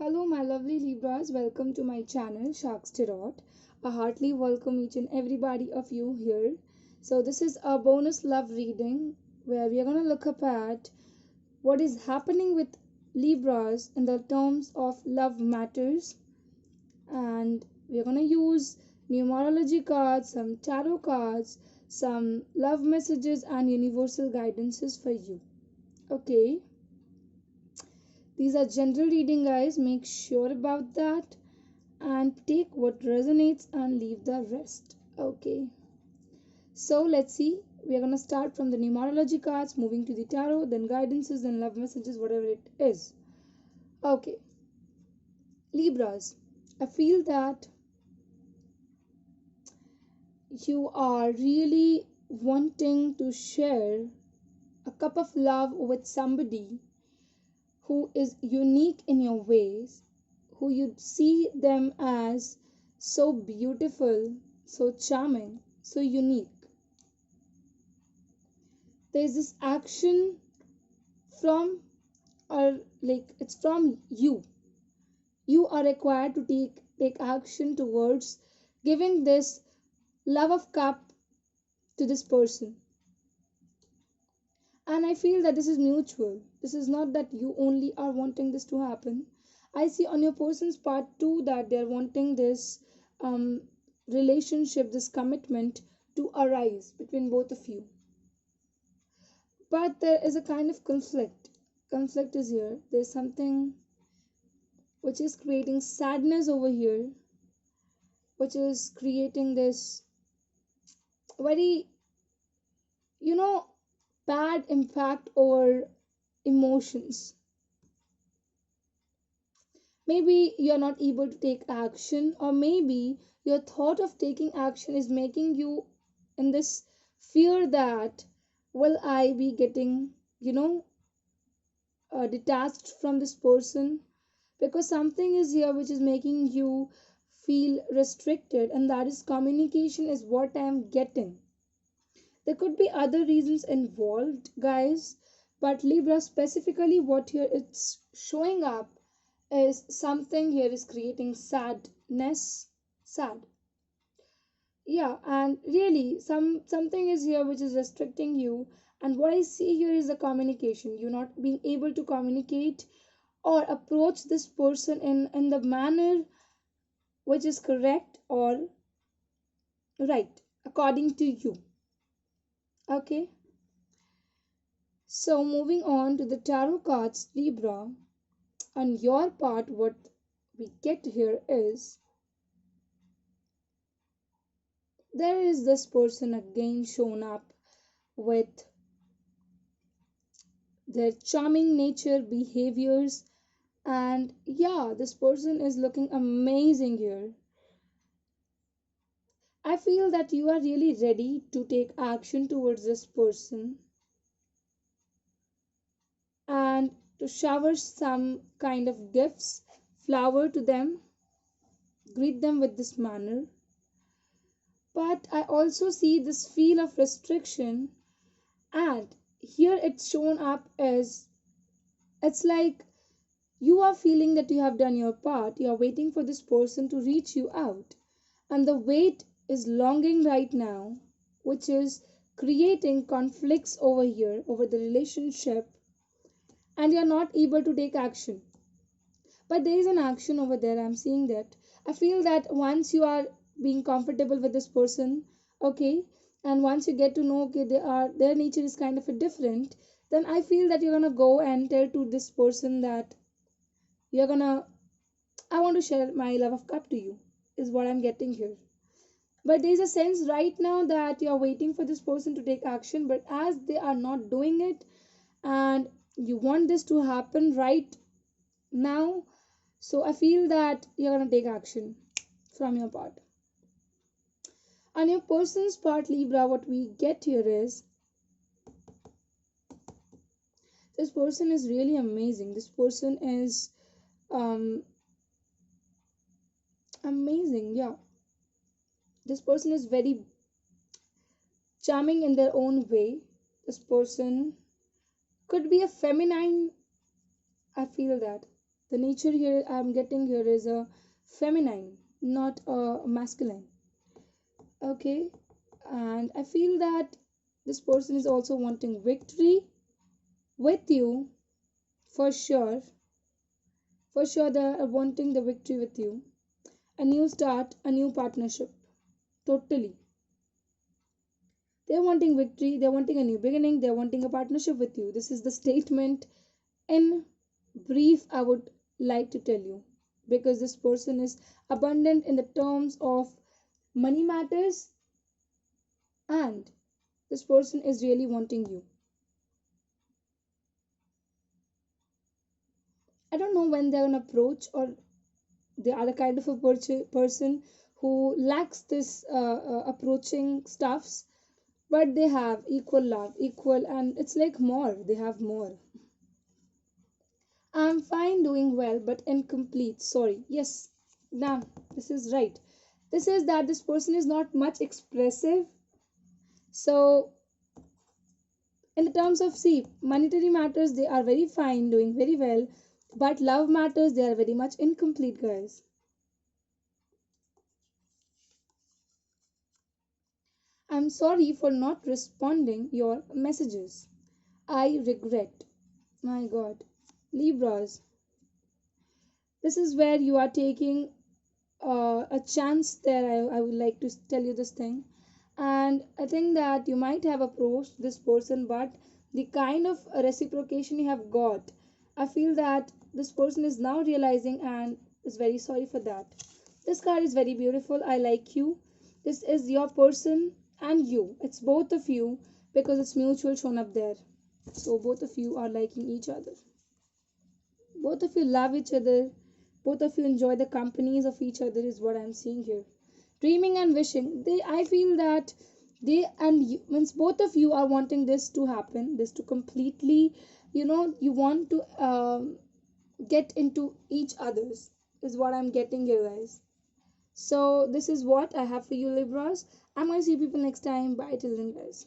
Hello, my lovely Libras. Welcome to my channel, Sharks Tarot. A heartily welcome each and everybody of you here. So, this is a bonus love reading where we are going to look up at what is happening with Libras in the terms of love matters. And we are going to use numerology cards, some tarot cards, some love messages, and universal guidances for you. Okay. These are general reading, guys. Make sure about that and take what resonates and leave the rest. Okay. So let's see. We are going to start from the numerology cards, moving to the tarot, then guidances, then love messages, whatever it is. Okay. Libras, I feel that you are really wanting to share a cup of love with somebody who is unique in your ways, who you see them as so beautiful, so charming, so unique. There's this action from, or like it's from you. You are required to take action towards giving this love of cup to this person. And I feel that this is mutual. This is not that you only are wanting this to happen. I see on your person's part too that they're wanting this um, relationship, this commitment to arise between both of you. But there is a kind of conflict. Conflict is here. There's something which is creating sadness over here, which is creating this very, you know, bad impact over emotions. Maybe you're not able to take action, or maybe your thought of taking action is making you in this fear that will I be getting, you know, detached from this person, because something is here which is making you feel restricted, and that is communication is what I am getting. There could be other reasons involved, guys, but Libra specifically what here it's showing up is something here is creating sadness. Sad. Yeah, and really something is here which is restricting you, and what I see here is the communication. You're not being able to communicate or approach this person in the manner which is correct or right according to you. Okay, so moving on to the tarot cards, Libra. On your part, what we get here is there is this person again shown up with their charming nature, behaviors, and yeah, this person is looking amazing here. I feel that you are really ready to take action towards this person and to shower some kind of gifts, flower to them, greet them with this manner. But I also see this feel of restriction, and here it's shown up as it's like you are feeling that you have done your part, you are waiting for this person to reach you out, and the wait is longing right now, which is creating conflicts over here over the relationship, and you're not able to take action. But there is an action over there, I'm seeing that. I feel that once you are being comfortable with this person, okay, and once you get to know, okay, their nature is kind of a different, then I feel that you're gonna go and tell to this person that you're gonna, I want to share my love of cup to you, is what I'm getting here. But there's a sense right now that you're waiting for this person to take action, but as they are not doing it, and you want this to happen right now, so I feel that you're gonna take action from your part. On your person's part, Libra, what we get here is this person is really amazing. This person is um amazing, yeah. This person is very charming in their own way. This person could be a feminine, I feel that. The nature here I'm getting here is a feminine, not a masculine. Okay, and I feel that this person is also wanting victory with you for sure. For sure, they are wanting the victory with you. A new start, a new partnership. Totally. They're wanting victory, they're wanting a new beginning, they're wanting a partnership with you. This is the statement in brief I would like to tell you. Because this person is abundant in the terms of money matters, and this person is really wanting you. I don't know when they're gonna approach, or they are the kind of a person who lacks this approaching stuffs, but they have equal love, equal, and it's like more, they have more. I'm fine, doing well, but incomplete. Sorry. Yes, now this is right. This is that this person is not much expressive. So, in the terms of, see, monetary matters, they are very fine, doing very well, but love matters, they are very much incomplete, guys. I'm sorry for not responding your messages. I regret. My God. Libras, this is where you are taking a chance there. I would like to tell you this thing. And I think that you might have approached this person, but the kind of reciprocation you have got, I feel that this person is now realizing and is very sorry for that. This card is very beautiful. I like you. This is your person and you. It's both of you because it's mutual shown up there. So both of you are liking each other. Both of you love each other. Both of you enjoy the companies of each other, is what I'm seeing here. Dreaming and wishing. I feel that they and you, means both of you are wanting this to happen, this to completely, you want to get into each other's, is what I'm getting here, guys. So this is what I have for you, Libras. I'm gonna see people next time. Bye till then, guys.